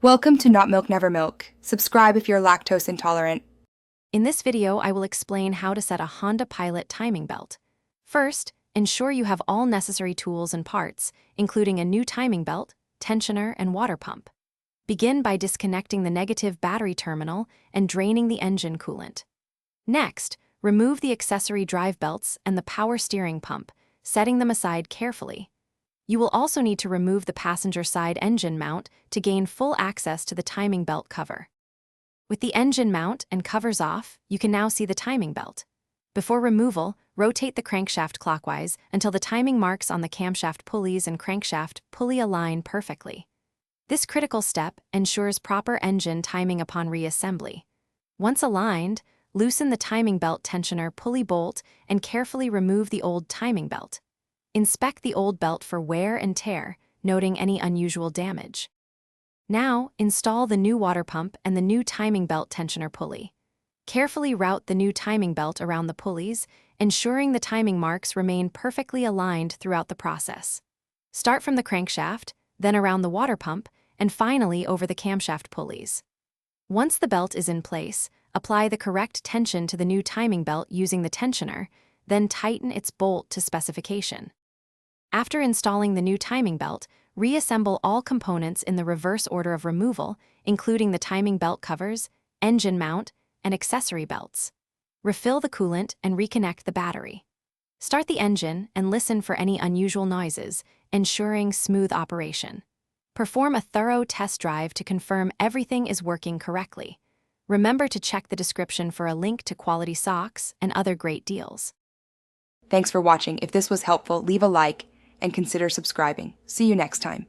Welcome to Not Milk Never Milk. Subscribe if you're lactose intolerant. In this video, I will explain how to set a Honda Pilot timing belt. First, ensure you have all necessary tools and parts, including a new timing belt, tensioner, and water pump. Begin by disconnecting the negative battery terminal and draining the engine coolant. Next, remove the accessory drive belts and the power steering pump, setting them aside carefully. You will also need to remove the passenger side engine mount to gain full access to the timing belt cover. With the engine mount and covers off, you can now see the timing belt. Before removal, rotate the crankshaft clockwise until the timing marks on the camshaft pulleys and crankshaft pulley align perfectly. This critical step ensures proper engine timing upon reassembly. Once aligned, loosen the timing belt tensioner pulley bolt and carefully remove the old timing belt. Inspect the old belt for wear and tear, noting any unusual damage. Now, install the new water pump and the new timing belt tensioner pulley. Carefully route the new timing belt around the pulleys, ensuring the timing marks remain perfectly aligned throughout the process. Start from the crankshaft, then around the water pump, and finally over the camshaft pulleys. Once the belt is in place, apply the correct tension to the new timing belt using the tensioner, then tighten its bolt to specification. After installing the new timing belt, reassemble all components in the reverse order of removal, including the timing belt covers, engine mount, and accessory belts. Refill the coolant and reconnect the battery. Start the engine and listen for any unusual noises, ensuring smooth operation. Perform a thorough test drive to confirm everything is working correctly. Remember to check the description for a link to quality socks and other great deals. Thanks for watching. If this was helpful, leave a like and consider subscribing. See you next time.